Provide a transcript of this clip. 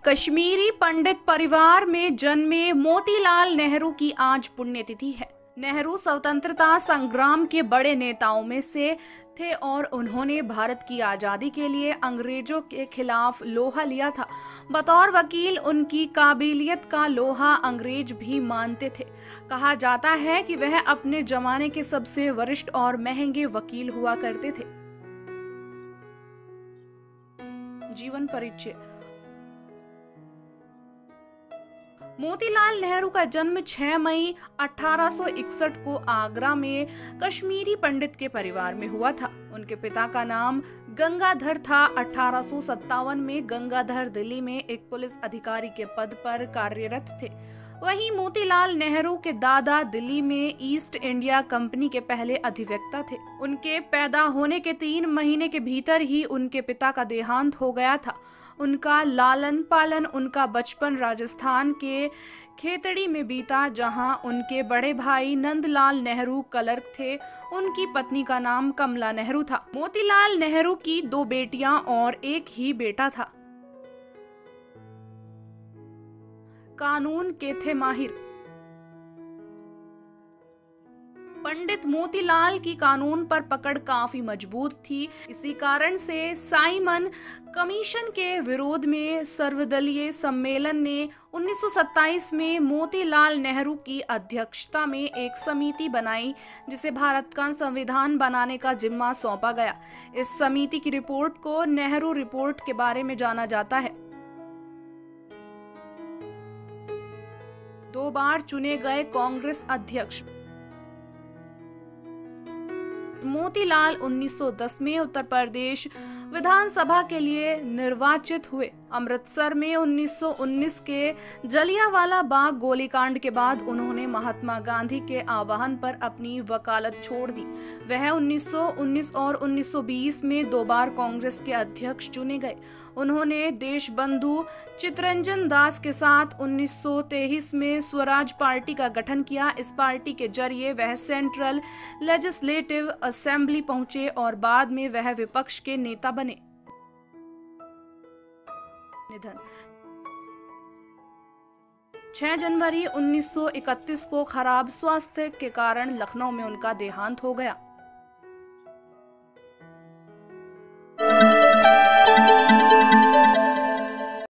कश्मीरी पंडित परिवार में जन्मे मोतीलाल नेहरू की आज पुण्यतिथि है। नेहरू स्वतंत्रता संग्राम के बड़े नेताओं में से थे और उन्होंने भारत की आजादी के लिए अंग्रेजों के खिलाफ लोहा लिया था। बतौर वकील उनकी काबिलियत का लोहा अंग्रेज भी मानते थे। कहा जाता है कि वह अपने जमाने के सबसे वरिष्ठ और महंगे वकील हुआ करते थे। जीवन परिचय। मोतीलाल नेहरू का जन्म 6 मई 1861 को आगरा में कश्मीरी पंडित के परिवार में हुआ था। उनके पिता का नाम गंगाधर था। 1857 में गंगाधर दिल्ली में एक पुलिस अधिकारी के पद पर कार्यरत थे। वहीं मोतीलाल नेहरू के दादा दिल्ली में ईस्ट इंडिया कंपनी के पहले अधिवक्ता थे। उनके पैदा होने के 3 महीने के भीतर ही उनके पिता का देहांत हो गया था। उनका लालन पालन, उनका बचपन राजस्थान के खेतड़ी में बीता, जहां उनके बड़े भाई नंदलाल नेहरू क्लर्क थे। उनकी पत्नी का नाम कमला नेहरू था। मोतीलाल नेहरू की 2 बेटियां और एक ही बेटा था। कानून के थे माहिर। पंडित मोतीलाल की कानून पर पकड़ काफी मजबूत थी। इसी कारण से साइमन कमीशन के विरोध में सर्वदलीय सम्मेलन ने 1927 में मोतीलाल नेहरू की अध्यक्षता में एक समिति बनाई, जिसे भारत का संविधान बनाने का जिम्मा सौंपा गया। इस समिति की रिपोर्ट को नेहरू रिपोर्ट के बारे में जाना जाता है। 2 बार चुने गए कांग्रेस अध्यक्ष। मोतीलाल 1910 में उत्तर प्रदेश विधानसभा के लिए निर्वाचित हुए। अमृतसर में 1919 के जलियांवाला बाग गोलीकांड के बाद उन्होंने महात्मा गांधी के आह्वान पर अपनी वकालत छोड़ दी। वह 1919 और 1920 में 2 बार कांग्रेस के अध्यक्ष चुने गए। उन्होंने देशबंधु चित्तरंजन दास के साथ 1923 में स्वराज पार्टी का गठन किया। इस पार्टी के जरिए वह सेंट्रल लेजिस्लेटिव असेंबली पहुंचे और बाद में वह विपक्ष के नेता बने। निधन। 6 जनवरी 1931 को खराब स्वास्थ्य के कारण लखनऊ में उनका देहांत हो गया।